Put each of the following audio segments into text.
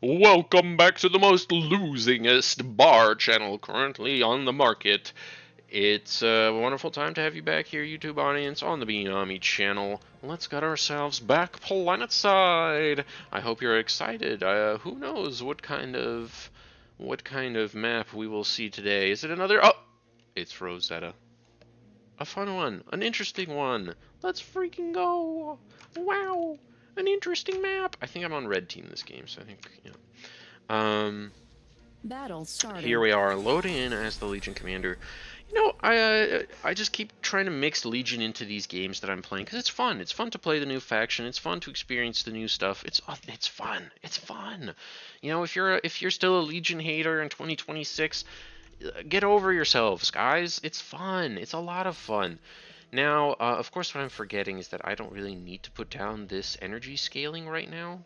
Welcome back to the most losingest bar channel currently on the market. It's a wonderful time to have you back here, YouTube audience, on the Beanami channel. Let's get ourselves back planetside. I hope you're excited. Who knows what kind of map we will see today? Is it another? Oh, it's Rosetta. A fun one, an interesting one. Let's freaking go! Wow, an interesting map. I think I'm on red team this game, so I think Battle here started. we are, loading in as the Legion commander. I just keep trying to mix Legion into these games that I'm playing because it's fun. It's fun to play the new faction. It's fun to experience the new stuff. It's fun. It's fun. If you're still a Legion hater in 2026, get over yourselves, guys. It's fun. It's a lot of fun. Now, of course, what I'm forgetting is that I don't really need to put down this energy scaling right now.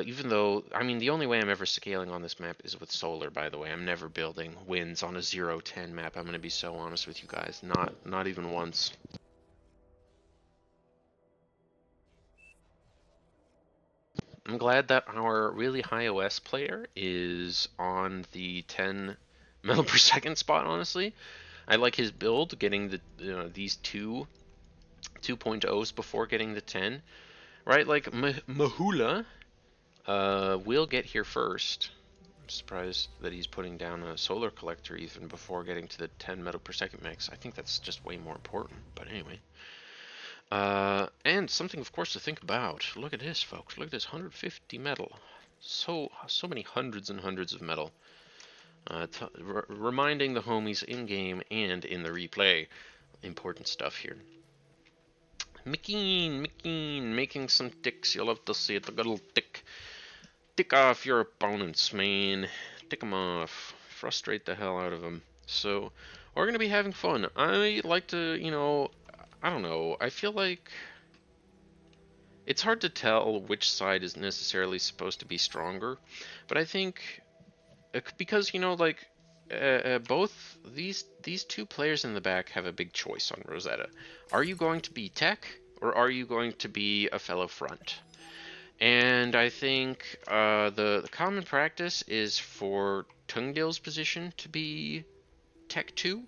Even though, I mean, the only way I'm ever scaling on this map is with solar, by the way. I'm never building wins on a 0-10 map. I'm going to be so honest with you guys. Not even once. I'm glad that our really high OS player is on the 10 metal per second spot, honestly. I like his build, getting these two 2.0s before getting the 10. Right, like Mahula will get here first. I'm surprised that he's putting down a solar collector even before getting to the 10 metal per second mix. I think that's just way more important. But anyway. And something, of course, to think about. Look at this, folks. Look at this 150 metal. So many hundreds and hundreds of metal. Reminding the homies in game and in the replay. Important stuff here. McKean, making some ticks. You'll love to see it. The good old tick. Tick off your opponents, man. Tick them off. Frustrate the hell out of them. So, we're going to be having fun. I like to, I don't know. I feel like it's hard to tell which side is necessarily supposed to be stronger. But I think, because, both these two players in the back have a big choice on Rosetta. Are you going to be tech, or are you going to be a fellow front? And I think the common practice is for Tungdale's position to be Tech 2,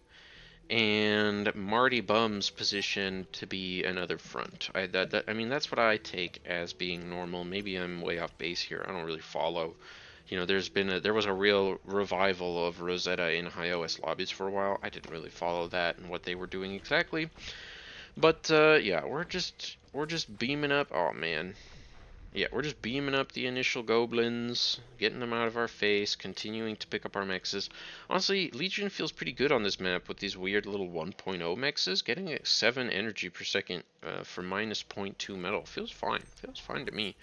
and Marty Bum's position to be another front. I mean, that's what I take as being normal. Maybe I'm way off base here. I don't really follow. There was a real revival of Rosetta in high OS lobbies for a while. I didn't really follow that and what they were doing exactly. But yeah, we're just beaming up. Oh man, yeah, we're just beaming up the initial goblins, getting them out of our face, continuing to pick up our mexes. Honestly, Legion feels pretty good on this map with these weird little 1.0 mexes. Getting 7 energy per second for minus -0.2 metal feels fine. Feels fine to me.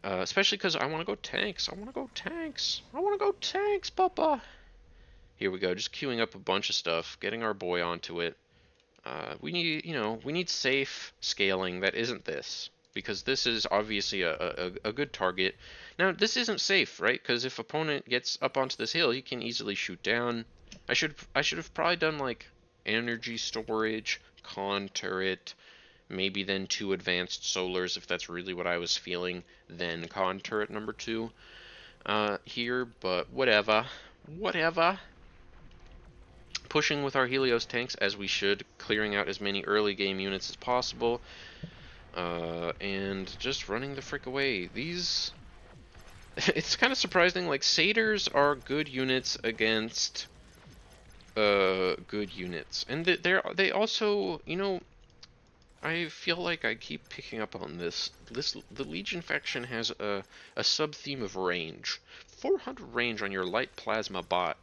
Especially because I want to go tanks. I want to go tanks. I want to go tanks, papa. Here we go, just queuing up a bunch of stuff, getting our boy onto it. We need safe scaling that isn't this, because this is obviously a good target. Now, this isn't safe, right? Because if opponent gets up onto this hill, he can easily shoot down. I should have probably done like energy storage, con turret, maybe then 2 advanced solars if that's really what I was feeling, then con turret number 2 here, but whatever. Pushing with our Helios tanks as we should, clearing out as many early game units as possible, and just running the frick away. These, it's kind of surprising, like, satyrs are good units against good units, and they also, I feel like I keep picking up on this. The Legion faction has a sub-theme of range. 400 range on your light plasma bot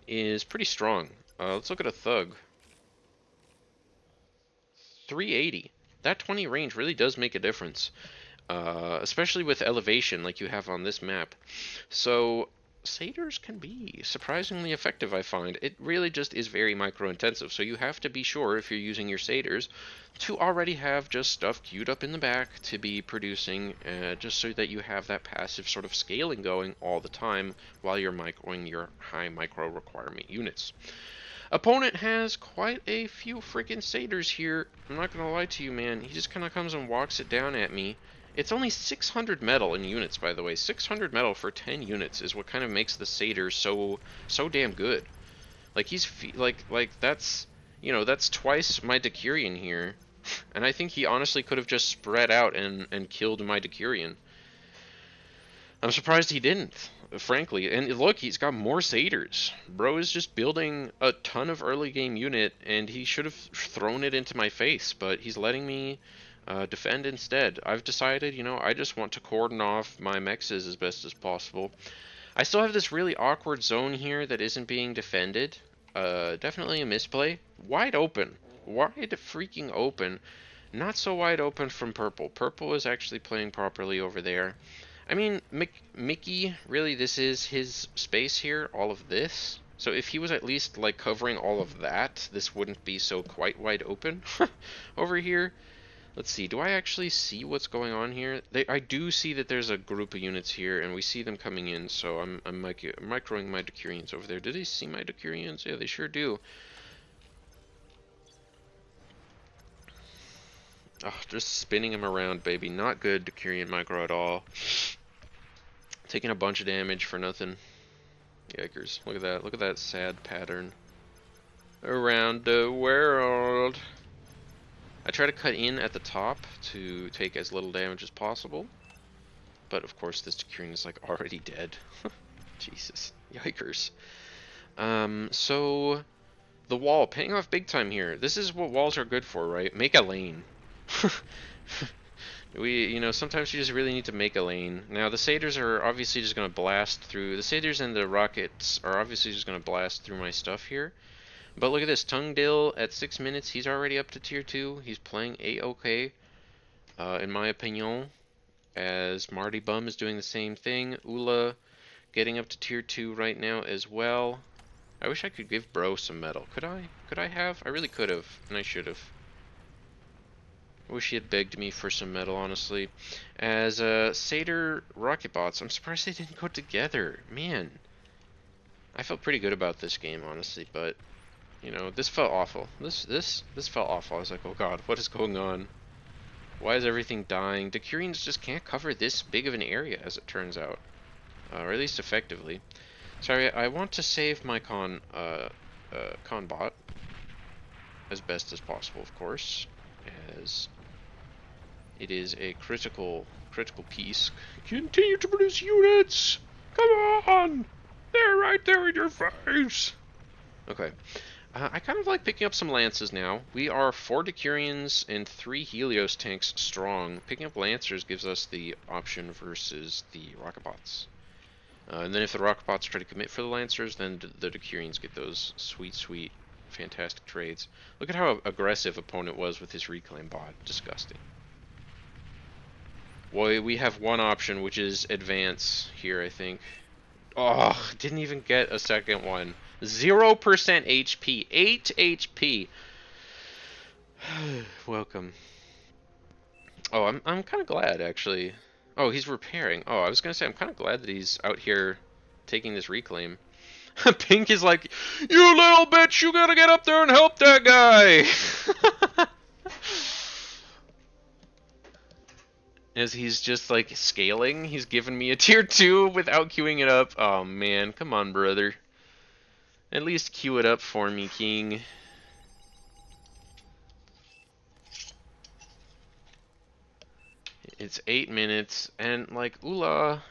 is pretty strong. Let's look at a thug. 380. That 20 range really does make a difference, especially with elevation like you have on this map. So satyrs can be surprisingly effective, I find. It really just is very micro intensive, so you have to be sure if you're using your satyrs to already have just stuff queued up in the back to be producing, just so that you have that passive sort of scaling going all the time while you're microing your high micro requirement units. Opponent has quite a few freaking satyrs here. I'm not gonna lie to you, man. He just kind of comes and walks it down at me, It's only 600 metal in units, by the way. 600 metal for 10 units is what kind of makes the satyr so damn good. Like like that's, you know, that's twice my Decurion here. And I think he honestly could have just spread out and killed my Decurion. I'm surprised he didn't, frankly. And look, he's got more satyrs. Bro is just building a ton of early game unit, and he should have thrown it into my face, but he's letting me defend instead. I've decided, you know, I just want to cordon off my mexes as best as possible. I still have this really awkward zone here that isn't being defended. Definitely a misplay. Wide open. Wide freaking open. Not so wide open from purple. Purple is actually playing properly over there. I mean, Mickey, really, this is his space here, all of this. So if he was at least, like, covering all of that, this wouldn't be so quite wide open over here. Let's see, do I actually see what's going on here? I do see that there's a group of units here, and we see them coming in, so I'm microing my Decurions over there. Do they see my Decurions? Yeah, they sure do. Oh, just spinning him around, baby. Not good Decurion micro at all. Taking a bunch of damage for nothing. Yikers. Look at that. Look at that sad pattern around the world. I try to cut in at the top to take as little damage as possible. But of course this Decurion is like already dead. Jesus. Yikers. So the wall, paying off big time here. This is what walls are good for, right? Make a lane. You know, sometimes you just really need to make a lane. Now, the satyrs are obviously just going to blast through. The satyrs and the rockets are obviously just going to blast through my stuff here. But look at this. Tungdil at 6 minutes. He's already up to tier 2. He's playing A-OK, in my opinion. As Marty Bum is doing the same thing. Ula getting up to tier 2 right now as well. I wish I could give Bro some metal. Could I? Could I have? I really could have, and I should have. I wish he had begged me for some metal, honestly. As Satyr rocket bots, I'm surprised they didn't go together. Man, I felt pretty good about this game, honestly, but you know, this felt awful. This felt awful. I was like, oh god, what is going on? Why is everything dying? Decurions just can't cover this big of an area, as it turns out, or at least effectively. Sorry, I want to save my con bot as best as possible, of course, as it is a critical piece. Continue to produce units! Come on! They're right there in your face! Okay. I kind of like picking up some lances now. We are 4 Decurions and 3 Helios tanks strong. Picking up lancers gives us the option versus the rocket bots. And then if the rocket bots try to commit for the lancers, then the Decurions get those sweet, fantastic trades. Look at how aggressive opponent was with his reclaim bot. Disgusting. Well, we have one option, which is advance here, I think. Oh, didn't even get a second one. 0% HP. 8 HP. Welcome. Oh, I'm kind of glad, actually. Oh, he's repairing. Oh, I was going to say, I'm kind of glad that he's out here taking this reclaim. Pink is like, you little bitch, you gotta get up there and help that guy! As he's just like scaling, he's giving me a tier 2 without queuing it up. Oh man, come on, brother. At least queue it up for me, king. It's 8 minutes, and like Ula.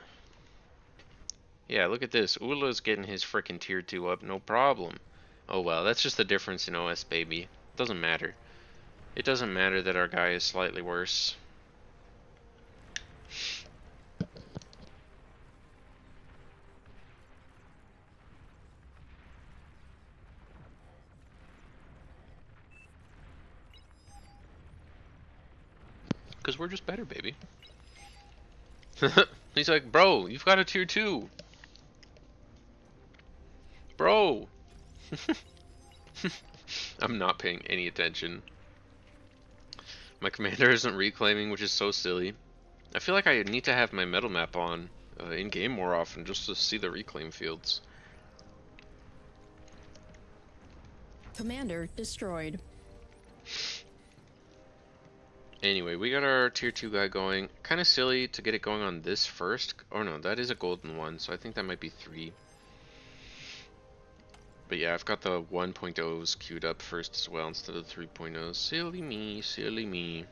Yeah, look at this. Ula's getting his frickin' tier 2 up, no problem. Oh well, that's just the difference in OS, baby. Doesn't matter. It doesn't matter that our guy is slightly worse. Because we're just better, baby. He's like, bro, you've got a tier 2. Bro. I'm not paying any attention. My commander isn't reclaiming, which is so silly. I feel like I need to have my metal map on in-game more often just to see the reclaim fields. Commander destroyed. Anyway, we got our tier 2 guy going. Kind of silly to get it going on this first. Oh no, that is a golden one, so I think that might be 3. But yeah, I've got the 1.0s queued up first as well instead of the 3.0s. Silly me, silly me.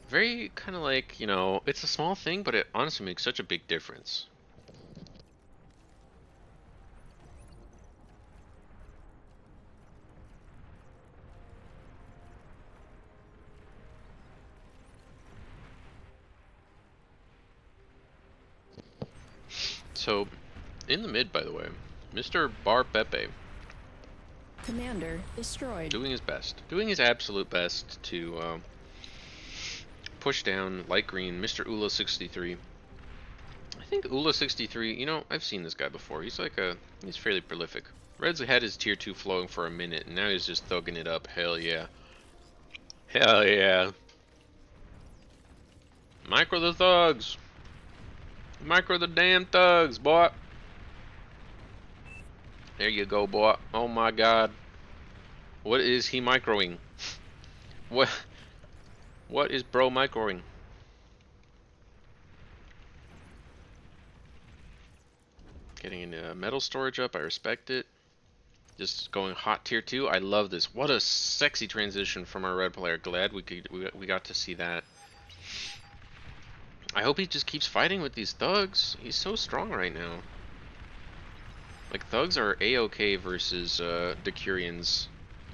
Very kind of like, you know, it's a small thing, but it honestly makes such a big difference. So, in the mid, by the way, Mr. Bar Pepe. Commander destroyed. Doing his best. Doing his absolute best to push down light green Mr. Ula63. I think Ula63, you know, I've seen this guy before. He's fairly prolific. Red's had his tier 2 flowing for a minute, and now he's just thugging it up. Hell yeah. Hell yeah. Micro the thugs. Micro the damn thugs, boy. There you go, boy. Oh my god. What is he microing? What is bro microing? Getting into metal storage up, I respect it. Just going hot tier 2, I love this. What a sexy transition from our red player. Glad we got to see that. I hope he just keeps fighting with these thugs. He's so strong right now. Like, thugs are a-okay versus Decurions,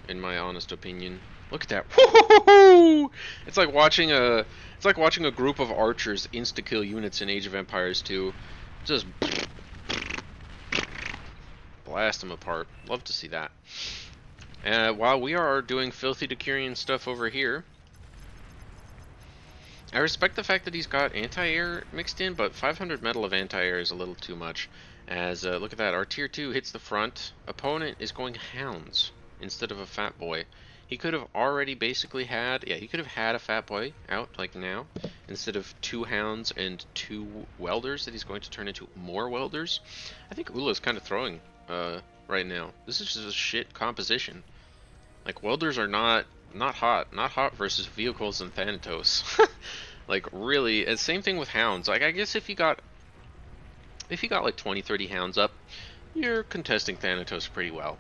in my honest opinion. Look at that. Woo-hoo-hoo-hoo! It's like watching a group of archers insta-kill units in Age of Empires 2. Just blast them apart. Love to see that. While we are doing filthy Decurion stuff over here, I respect the fact that he's got anti-air mixed in, but 500 metal of anti-air is a little too much. As, look at that, our tier 2 hits the front. Opponent is going hounds instead of a fat boy. He could have already basically had, yeah, he could have had a fat boy out, like now, instead of 2 hounds and 2 welders that he's going to turn into more welders. I think Ula's kind of throwing, right now. This is just a shit composition. Like, welders are not hot. Not hot versus vehicles and Thanatos. Like, really, and same thing with hounds. Like, I guess if you got like 20, 30 hounds up, you're contesting Thanatos pretty well.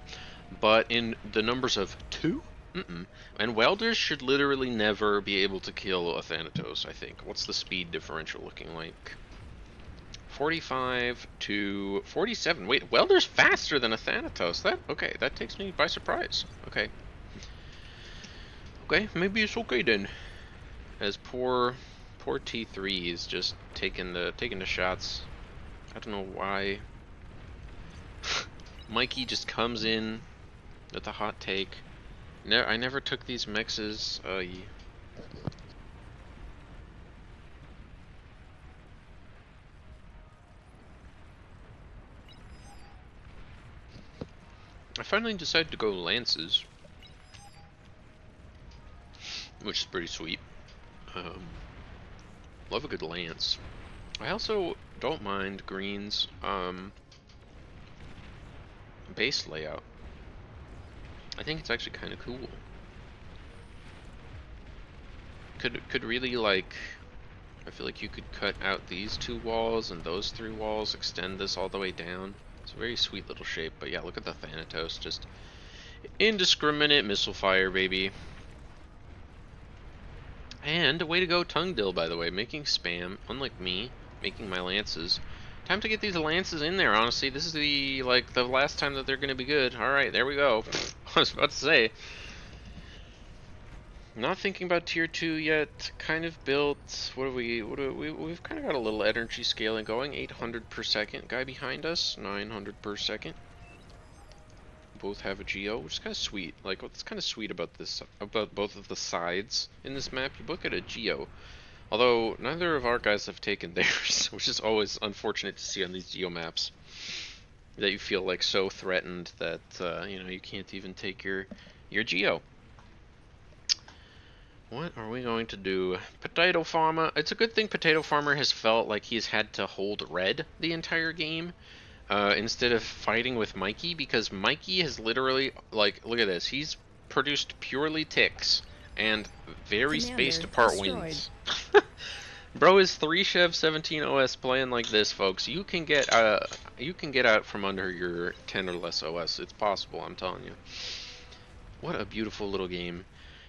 But in the numbers of 2? And welders should literally never be able to kill a Thanatos, I think. What's the speed differential looking like? 45 to 47. Wait, welder's faster than a Thanatos. Okay, that takes me by surprise. Okay. Okay, maybe it's okay then. As poor T3 is just taking the shots. I don't know why. Mikey just comes in with a hot take. I never took these mexes. I finally decided to go lances, which is pretty sweet. Love a good lance. I also don't mind Green's base layout. I think it's actually kind of cool. Could really, like, I feel like you could cut out these 2 walls and those 3 walls, extend this all the way down. It's a very sweet little shape, but yeah, look at the Thanatos, just indiscriminate missile fire, baby. And way to go, Tongue Dill, by the way, making spam, unlike me, making my lances. Time to get these lances in there, honestly. This is the last time that they're going to be good. Alright, there we go. I was about to say. Not thinking about tier 2 yet. Kind of built, we've kind of got a little energy scaling going. 800 per second. Guy behind us, 900 per second. Both have a geo, which is kind of sweet. Like, what's kind of sweet about this, about both of the sides in this map, you both get a geo. Although, neither of our guys have taken theirs, which is always unfortunate to see on these geo maps. That you feel, like, so threatened that, you know, you can't even take your geo. What are we going to do? Potato Farmer. It's a good thing Potato Farmer has felt like he's had to hold red the entire game. Instead of fighting with Mikey, because Mikey has literally, like, look at this. He's produced purely ticks and very spaced Commander apart destroyed. wins. Bro is 3 Chev 17 OS playing like this, folks. You can get out from under your 10 or less OS. It's possible, I'm telling you. What a beautiful little game.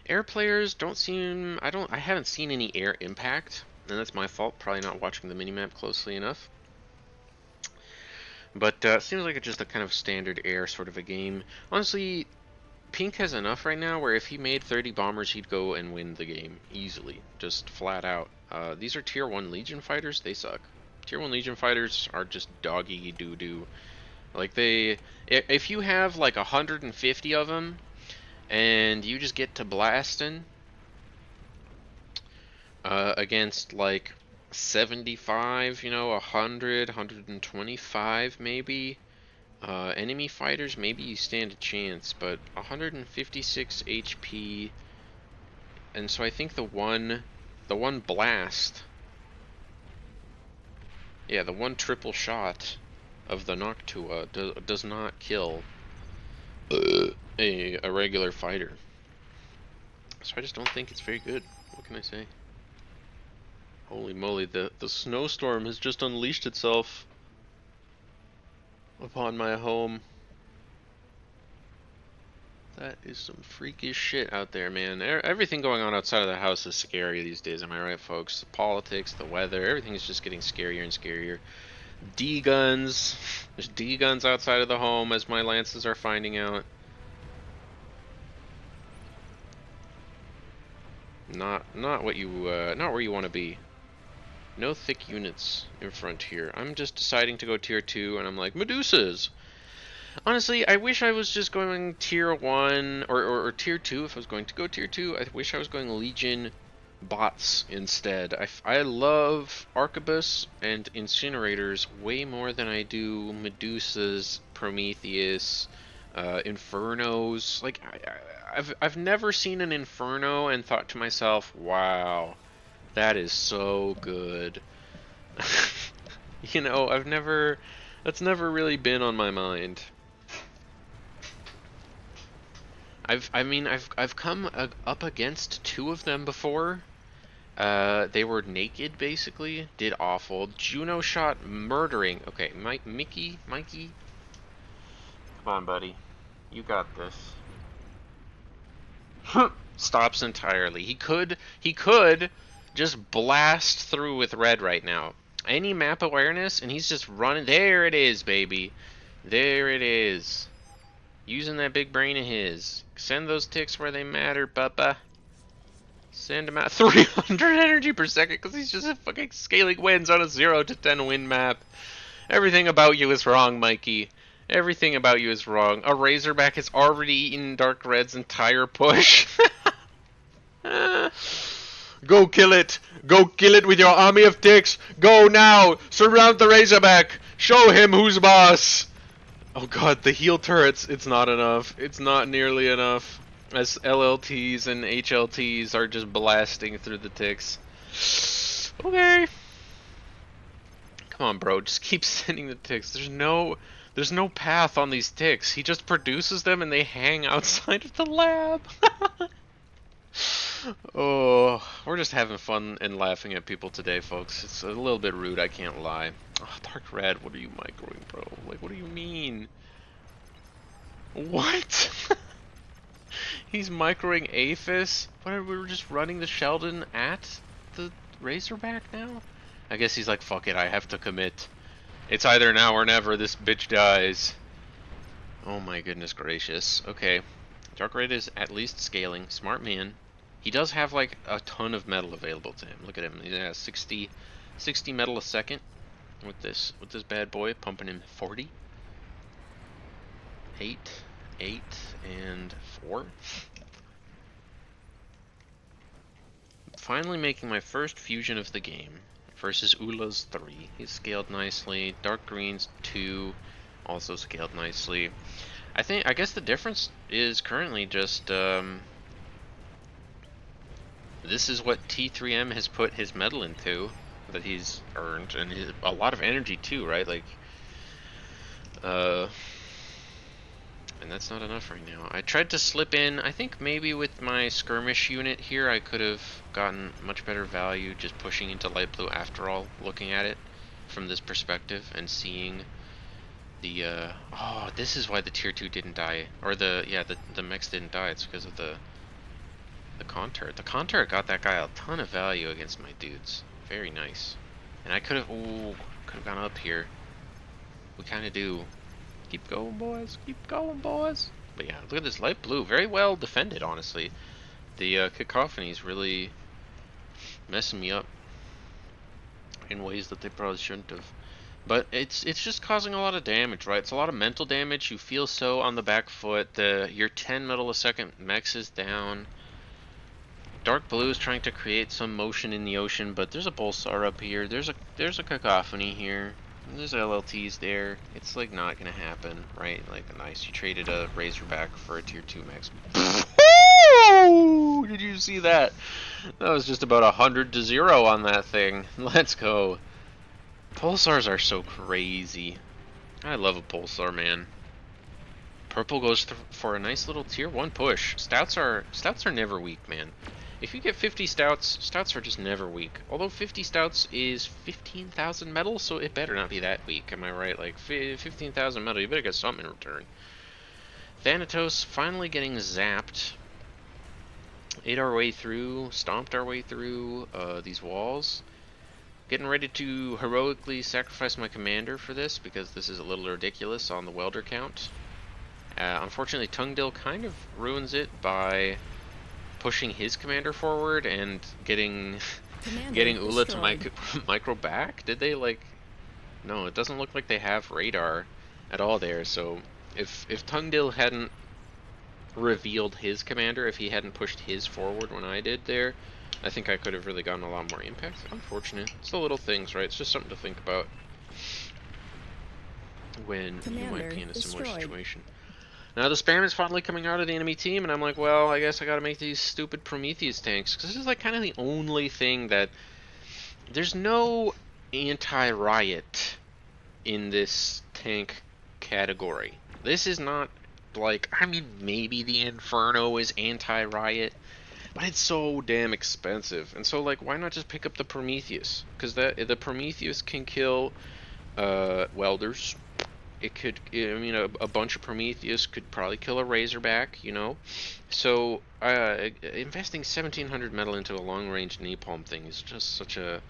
Air players don't seem I haven't seen any air impact, and that's my fault, probably not watching the minimap closely enough. But seems like it's just a kind of standard air sort of a game. Honestly, Pink has enough right now where if he made 30 bombers, he'd go and win the game easily, just flat out. These are tier 1 Legion fighters, they suck. Tier 1 Legion fighters are just doggy doo-doo. Like if you have like 150 of them, and you just get to blasting against like 75, 100, 125 maybe, enemy fighters, maybe you stand a chance, but 156 HP, and so I think the one blast, yeah, the one triple shot of the Noctua does not kill a regular fighter. So I just don't think it's very good. What can I say? Holy moly, the snowstorm has just unleashed itself upon my home. That is some freakish shit out there, man. Everything going on outside of the house is scary these days, am I right, folks? The politics, the weather, everything is just getting scarier and scarier. D-guns. There's D-guns outside of the home, as my lances are finding out. Not what you not where you want to be. No thick units in front here. I'm just deciding to go tier 2, and I'm like, Medusas! Honestly, I wish I was just going tier 1, or tier 2 if I was going to go tier 2. I wish I was going Legion bots instead. I love Arquebus and Incinerators way more than I do Medusas, Prometheus, Infernos. Like, I've never seen an Inferno and thought to myself, wow, that is so good. That's never really been on my mind. I've come up against 2 of them before. They were naked, basically. Did awful. Juno shot murdering. Okay, Mikey? Come on, buddy. You got this. Stops entirely. He could just blast through with red right now. Any map awareness, and he's just running. There it is, baby. There it is. Using that big brain of his. Send those ticks where they matter, papa. Send him out. 300 energy per second, because he's just a fucking scaling winds on a 0 to 10 win map. Everything about you is wrong, Mikey. Everything about you is wrong. A Razorback has already eaten Dark Red's entire push. Go kill it! Go kill it with your army of ticks! Go now! Surround the Razorback! Show him who's boss! Oh god, the heal turrets, it's not enough. It's not nearly enough. As LLTs and HLTs are just blasting through the ticks. Okay. Come on, bro, just keep sending the ticks. There's no path on these ticks. He just produces them and they hang outside of the lab. Oh, we're just having fun and laughing at people today, folks. It's a little bit rude, I can't lie. Oh, Dark Red, what are you microing, bro? Like, what do you mean? What? He's microing Aphis? What, are we just running the Sheldon at the Razorback now? I guess he's like, fuck it, I have to commit. It's either now or never, this bitch dies. Oh my goodness gracious. Okay. Dark Red is at least scaling. Smart man. He does have like a ton of metal available to him. Look at him. He has 60 metal a second with this bad boy, pumping him 40. 8, and 4. Finally making my first fusion of the game versus Ula's 3. He's scaled nicely. Dark Green's 2 also scaled nicely. I guess the difference is currently just this is what T3M has put his metal into, that he's earned, and a lot of energy too, right? Like, And that's not enough right now. I tried to slip in, I think maybe with my skirmish unit here I could have gotten much better value just pushing into light blue after all, looking at it from this perspective and seeing the, oh, this is why the tier 2 didn't die. Or the mechs didn't die, it's because of the contour. The contour got that guy a ton of value against my dudes. Very nice. And I could have, ooh, could have gone up here. We kind of do. Keep going, boys. Keep going, boys. But yeah, look at this light blue. Very well defended, honestly. The cacophony is really messing me up in ways that they probably shouldn't have. But it's just causing a lot of damage, right? It's a lot of mental damage. You feel so on the back foot. Your 10 metal a second mex is down. Dark blue is trying to create some motion in the ocean, but there's a pulsar up here. There's a cacophony here. There's LLTs there. It's like not gonna happen, right? Like nice, you traded a Razorback for a tier 2 max. Did you see that? That was just about 100-0 on that thing. Let's go. Pulsars are so crazy. I love a pulsar, man. Purple goes for a nice little tier 1 push. Stouts are never weak, man. If you get 50 stouts, stouts are just never weak. Although 50 stouts is 15,000 metal, so it better not be that weak, am I right? Like, 15,000 metal, you better get something in return. Thanatos finally getting zapped. Ate our way through, stomped our way through these walls. Getting ready to heroically sacrifice my commander for this, because this is a little ridiculous on the welder count. Unfortunately, Tungdil kind of ruins it by pushing his commander forward and getting Ula to micro back. Did they like? No, it doesn't look like they have radar at all there. So if Tungdil hadn't revealed his commander, if he hadn't pushed his forward when I did there, I think I could have really gotten a lot more impact. Unfortunate. It's the little things, right? It's just something to think about when you might be in a similar situation. Now the spam is finally coming out of the enemy team, and I'm like, well, I guess I gotta make these stupid Prometheus tanks, because this is like kind of the only thing that... There's no anti-riot in this tank category. This is not like... I mean, maybe the Inferno is anti-riot, but it's so damn expensive. And so, like, why not just pick up the Prometheus? Because the Prometheus can kill welders. It could, I mean, a bunch of Prometheus could probably kill a Razorback, you know? So, investing 1,700 metal into a long-range napalm thing is just such a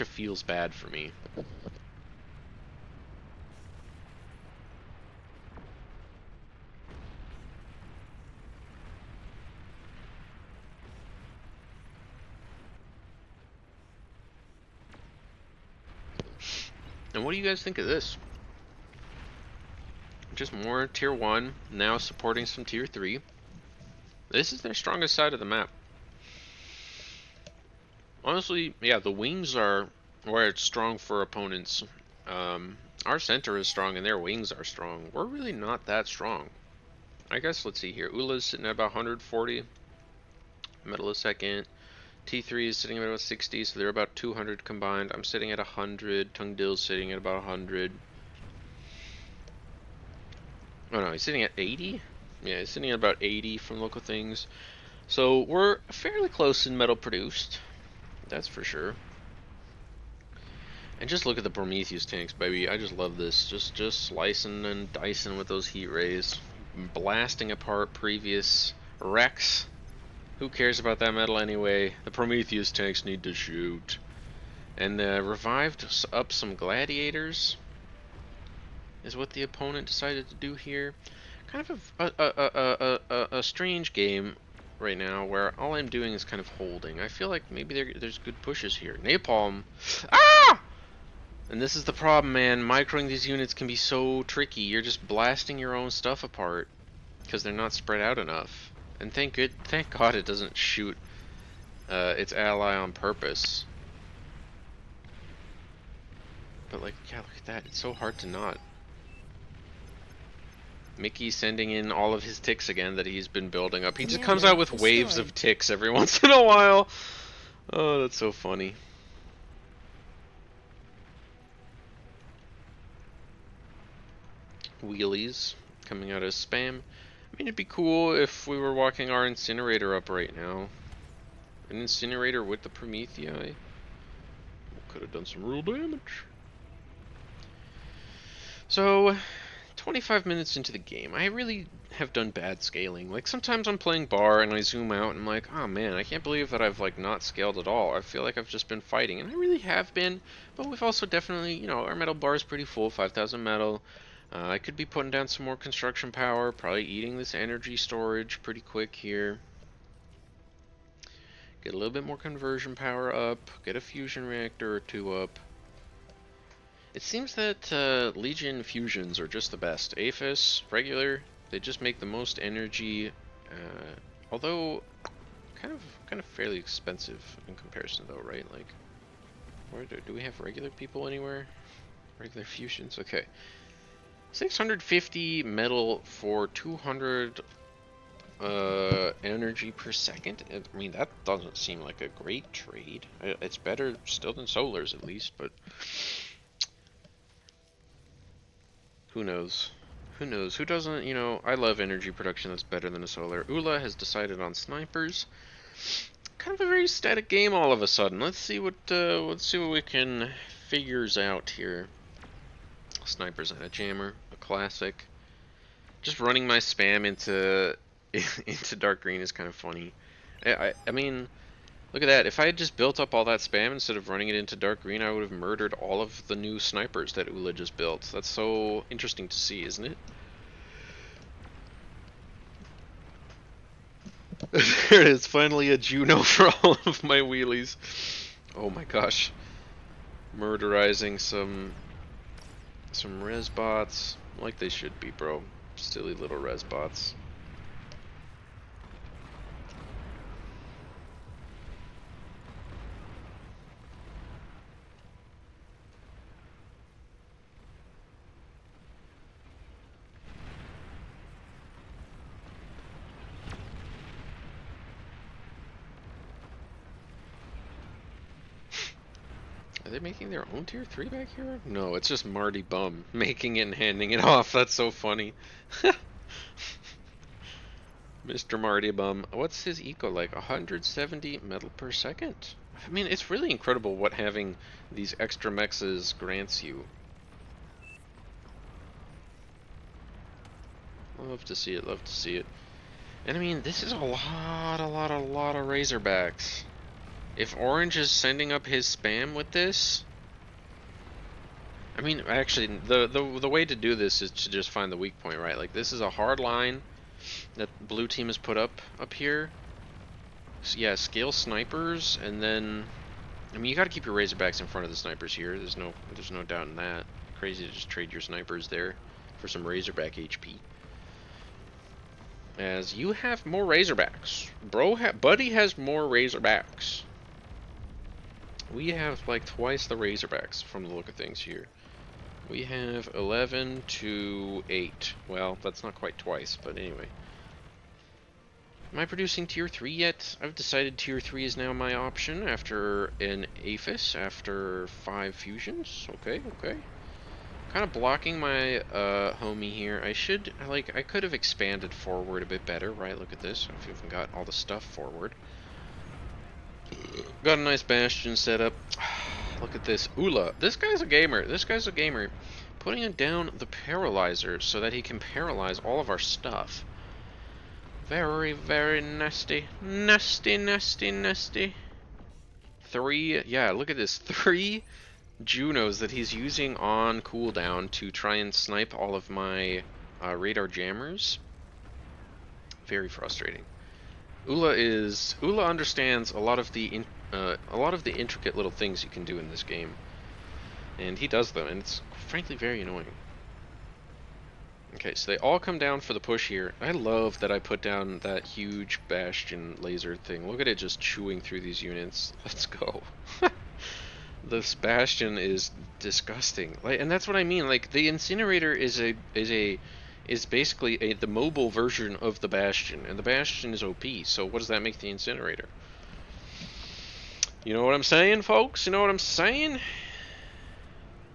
feels bad for me. And what do you guys think of this? Just more tier 1, now supporting some tier 3. This is their strongest side of the map. Honestly, yeah, the wings are where it's strong for opponents. Our center is strong and their wings are strong. We're really not that strong. I guess, let's see here. Ula's sitting at about 140 metal a second. T3 is sitting at about 60, so they're about 200 combined. I'm sitting at 100. Tungdil's sitting at about 100. Oh no, he's sitting at 80? Yeah, he's sitting at about 80 from local things. So we're fairly close in metal produced. That's for sure. And just look at the Prometheus tanks, baby. I just love this. Just slicing and dicing with those heat rays. Blasting apart previous wrecks. Who cares about that metal anyway? The Prometheus tanks need to shoot. And revived up some gladiators. Is what the opponent decided to do here. Kind of a strange game right now where all I'm doing is kind of holding. I feel like maybe there's good pushes here. Napalm. Ah! And this is the problem, man. Microing these units can be so tricky. You're just blasting your own stuff apart because they're not spread out enough. And thank God it doesn't shoot its ally on purpose. But like, yeah, look at that. It's so hard to not. Mickey sending in all of his ticks again that he's been building up. He just comes out with waves of ticks every once in a while. Oh, that's so funny. Wheelies. coming out as spam. I mean, it'd be cool if we were walking our incinerator up right now. An incinerator with the Promethei. Could have done some real damage. So, 25 minutes into the game, I really have done bad scaling. Like, sometimes I'm playing bar and I zoom out and I'm like, oh man, I can't believe that I've, like, not scaled at all. I feel like I've just been fighting, and I really have been, but we've also definitely, you know, our metal bar is pretty full, 5,000 metal. I could be putting down some more construction power, probably eating this energy storage pretty quick here. Get a little bit more conversion power up, get a fusion reactor or two up. It seems that Legion fusions are just the best. Aphis, regular, they just make the most energy, although kind of fairly expensive in comparison though, right? Like, where do we have regular people anywhere? Regular fusions? Okay. 650 metal for 200 energy per second. I mean, that doesn't seem like a great trade. It's better still than Solar's at least, but who knows? Who knows? Who doesn't, you know, I love energy production that's better than a Solar. Ula has decided on snipers. Kind of a very static game all of a sudden. Let's see what we can figures out here. Snipers and a jammer, a classic. Just running my spam into into dark green is kind of funny. I mean, look at that. If I had just built up all that spam instead of running it into dark green, I would have murdered all of the new snipers that Ula just built. That's so interesting to see, isn't it? There it is, finally a Juno for all of my wheelies. Oh my gosh. Murderizing some res bots, like they should be, bro. Silly little res bots. Are they making their own tier 3 back here? No, it's just Marty Bum making it and handing it off. That's so funny. Mr. Marty Bum. What's his eco like? 170 metal per second? I mean, it's really incredible what having these extra mexes grants you. Love to see it, love to see it. And I mean, this is a lot of Razorbacks. If Orange is sending up his spam with this, I mean, actually, the way to do this is to just find the weak point, right? Like, this is a hard line that blue team has put up here. So yeah, scale snipers, and then, I mean, you got to keep your Razorbacks in front of the snipers here. There's no doubt in that. Crazy to just trade your snipers there for some Razorback HP. As you have more Razorbacks, buddy has more Razorbacks. We have like twice the Razorbacks from the look of things here. We have 11 to 8. Well, that's not quite twice, but anyway. Am I producing tier 3 yet? I've decided tier 3 is now my option after an Aphis, after 5 fusions. Okay, okay. Kind of blocking my homie here. I could have expanded forward a bit better, right? Look at this. I've even got all the stuff forward. Got a nice bastion set up. Look at this. Ula. This guy's a gamer. This guy's a gamer. Putting it down the paralyzer so that he can paralyze all of our stuff. Very, very nasty. Nasty, nasty, nasty. 3. Yeah, look at this. 3 Junos that he's using on cooldown to try and snipe all of my radar jammers. Very frustrating. Ula understands a lot of the intricate little things you can do in this game, and he does them, and it's frankly very annoying. Okay, so they all come down for the push here. I love that I put down that huge bastion laser thing. Look at it just chewing through these units. Let's go. This bastion is disgusting. Like, and that's what I mean. Like, the incinerator is basically the mobile version of the bastion, and the bastion is OP. So what does that make the incinerator? You know what I'm saying, folks? You know what I'm saying?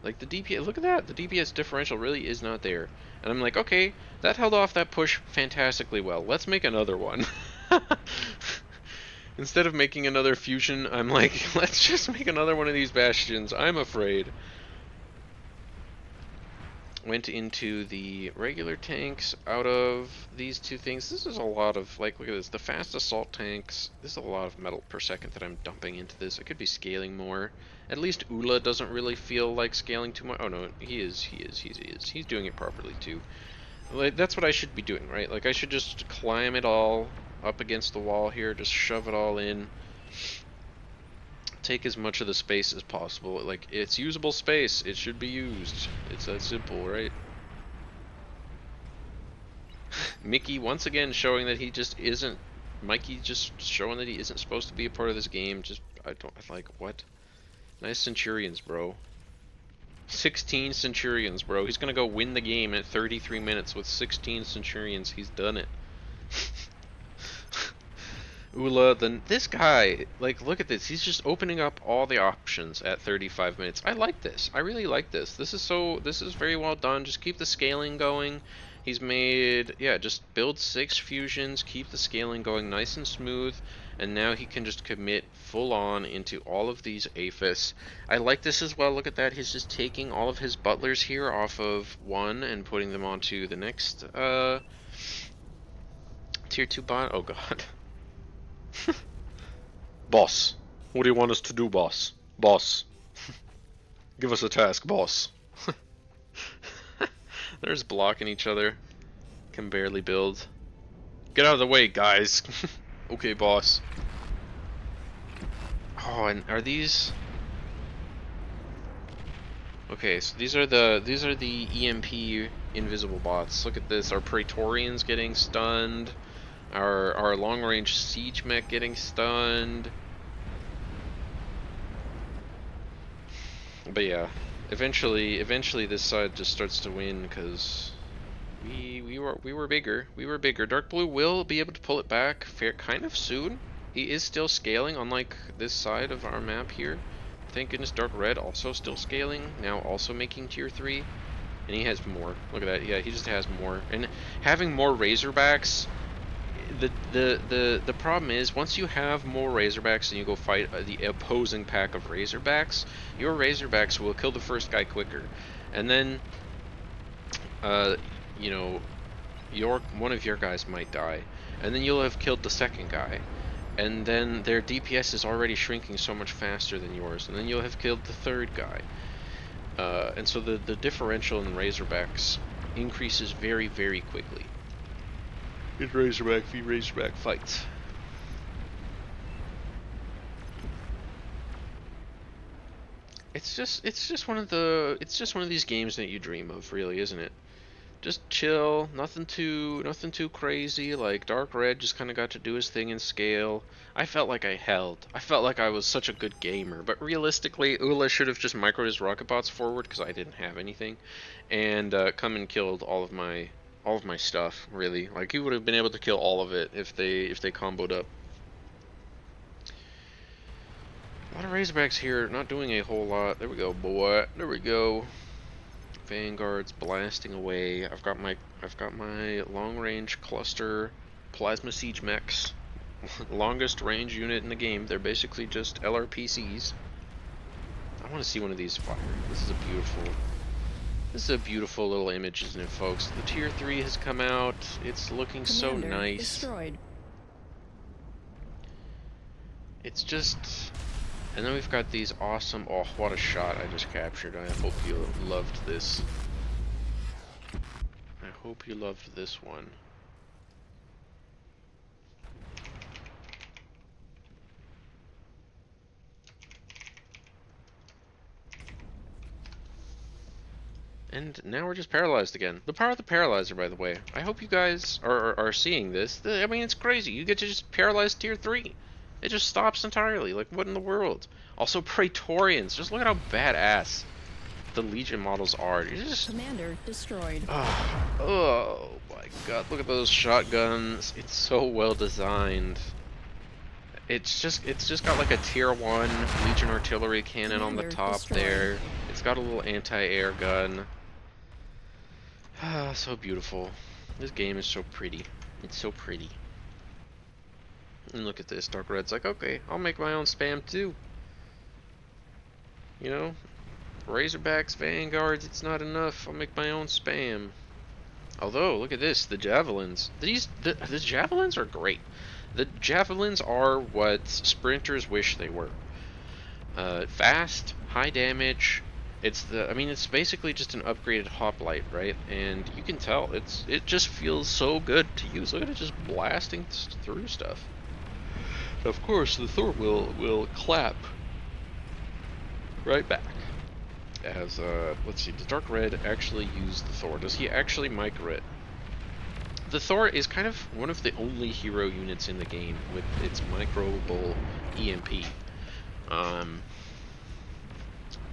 Like the DPS, look at that. The DPS differential really is not there. And I'm like, okay, that held off that push fantastically well. Let's make another one. Instead of making another fusion, I'm like, let's just make another one of these bastions. I'm afraid. Went into the regular tanks out of these two things. This is a lot of, like, look at this. The fast assault tanks, this is a lot of metal per second that I'm dumping into this. I could be scaling more. At least Ula doesn't really feel like scaling too much. Oh no, he is. He's doing it properly too. Like, that's what I should be doing, right? Like, I should just climb it all up against the wall here, just shove it all in. Take as much of the space as possible. Like, it's usable space. It should be used. It's that simple, right? Mickey once again showing that he just isn't. Mikey just showing that he isn't supposed to be a part of this game. Just, I like, what? Nice Centurions, bro. 16 Centurions, bro. He's gonna go win the game at 33 minutes with 16 Centurions. He's done it. Ula, then this guy, like, look at this. He's just opening up all the options at 35 minutes. I like this. I really like this. This is very well done. Just keep the scaling going. He's made, yeah, just build 6 fusions, keep the scaling going nice and smooth, and now he can just commit full on into all of these APHIS. I like this as well. Look at that. He's just taking all of his butlers here off of 1 and putting them onto the next, tier 2 bot. Oh, God. Boss, what do you want us to do, boss? Boss, give us a task, boss. They're just blocking each other. Can barely build. Get out of the way, guys. Okay, boss. Oh, and are these? Okay, so these are the EMP invisible bots. Look at this. Our Praetorians getting stunned. Our long-range siege mech getting stunned. But yeah, eventually this side just starts to win because we were bigger. We were bigger. Dark Blue will be able to pull it back kind of soon. He is still scaling, unlike this side of our map here. Thank goodness Dark Red also still scaling, now also making tier 3. And he has more. Look at that. Yeah, he just has more. And having more Razorbacks, the problem is once you have more Razorbacks and you go fight the opposing pack of Razorbacks, your Razorbacks will kill the first guy quicker, and then you know, one of your guys might die, and then you'll have killed the second guy, and then their DPS is already shrinking so much faster than yours, and then you'll have killed the third guy, and so the differential in Razorbacks increases very, very quickly. It's Razorback v Razorback fights. It's just one of these games that you dream of, really, isn't it? Just chill, nothing too crazy. Like Dark Red just kind of got to do his thing in scale. I felt like I felt like I was such a good gamer, but realistically, Ula should have just microed his rocket bots forward because I didn't have anything, and come and killed all of my stuff, really. Like, he would have been able to kill all of it if they comboed up. A lot of Razorbacks here, not doing a whole lot. There we go, boy. There we go. Vanguards blasting away. I've got my long-range cluster plasma siege mechs. Longest range unit in the game. They're basically just LRPCs. I want to see one of these fire. This is a beautiful little image, isn't it, folks? The tier 3 has come out. It's looking so nice. Destroyed. It's just... And then we've got these awesome... Oh, what a shot I just captured. I hope you loved this. I hope you loved this one. And now we're just paralyzed again. The power of the paralyzer, by the way. I hope you guys are seeing this. I mean, it's crazy. You get to just paralyze tier 3. It just stops entirely. Like, what in the world? Also, Praetorians. Just look at how badass the Legion models are. You're just... Commander destroyed. Oh my god. Look at those shotguns. It's so well designed. It's just got like a tier 1 Legion artillery cannon on the top there. It's got a little anti-air gun. Ah, so beautiful. This game is so pretty. It's so pretty. And look at this, Dark Red's like, okay, I'll make my own spam too. You know, Razorbacks, Vanguards, it's not enough. I'll make my own spam. Although, look at this, the javelins. The javelins are great. The javelins are what sprinters wish they were. Fast, high damage. It's basically just an upgraded hoplite, right? And you can tell it just feels so good to use. Look at it just blasting through stuff. Of course, the Thor will clap right back. As let's see, does Dark Red actually use the Thor? Does he actually micro it? The Thor is kind of one of the only hero units in the game with its microable EMP.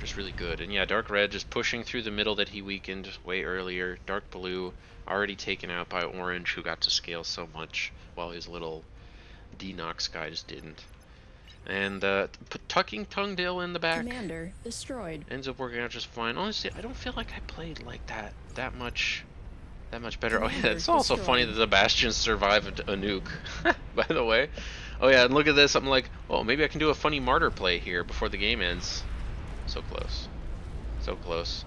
Just really good. And yeah, Dark Red just pushing through the middle that he weakened way earlier. Dark Blue already taken out by Orange, who got to scale so much while his little Denox guys didn't. And tucking Tungdale in the back Commander destroyed. ends up working out just fine. Honestly, I don't feel like I played like that much better. Commander Oh yeah, it's also funny that the Bastions survived a nuke, by the way. Oh yeah, and look at this. I'm like, well, maybe I can do a funny martyr play here before the game ends. So close. So close.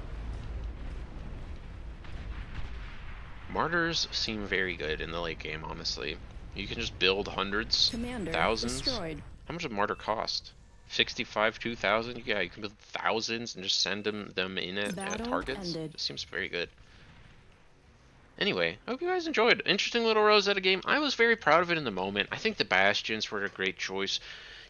Martyrs seem very good in the late game, honestly. You can just build hundreds, Commander thousands. destroyed. How much does Martyr cost? 65, 2,000? Yeah, you can build thousands and just send them in at targets. Ended. It seems very good. Anyway, I hope you guys enjoyed. Interesting little Rosetta game. I was very proud of it in the moment. I think the Bastions were a great choice.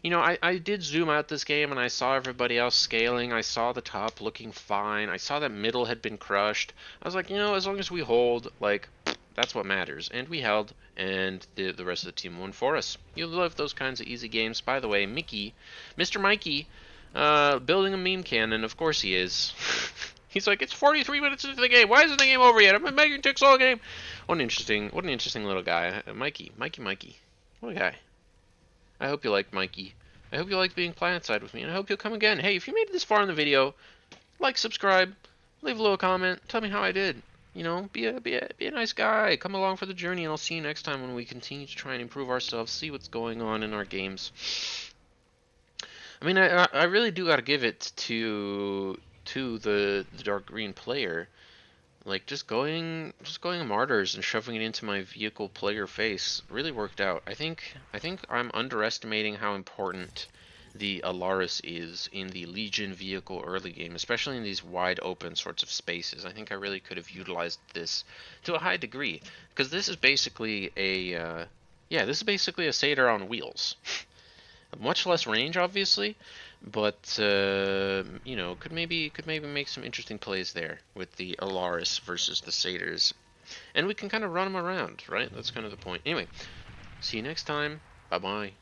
You know, I did zoom out this game and I saw everybody else scaling. I saw the top looking fine. I saw that middle had been crushed. I was like, you know, as long as we hold, like, that's what matters. And we held, and the rest of the team won for us. You love those kinds of easy games. By the way, Mr. Mikey, building a meme cannon. Of course he is. He's like, it's 43 minutes into the game. Why isn't the game over yet? I've been making ticks all game. What an interesting little guy. Mikey. What a guy. I hope you liked Mikey. I hope you liked being planetside with me, and I hope you'll come again. Hey, if you made it this far in the video, like, subscribe, leave a little comment, tell me how I did. You know, be a nice guy. Come along for the journey, and I'll see you next time when we continue to try and improve ourselves, see what's going on in our games. I mean, I really do gotta give it to the dark green player. Like, just going martyrs and shoving it into my vehicle player face really worked out. I think I'm underestimating how important the Alaris is in the Legion vehicle early game, especially in these wide open sorts of spaces. I think I really could have utilized this to a high degree, because this is basically a satyr on wheels. Much less range, obviously, but you know, could maybe make some interesting plays there with the Alaris versus the satyrs, and we can kind of run them around, right? That's kind of the point. Anyway, see you next time. Bye bye.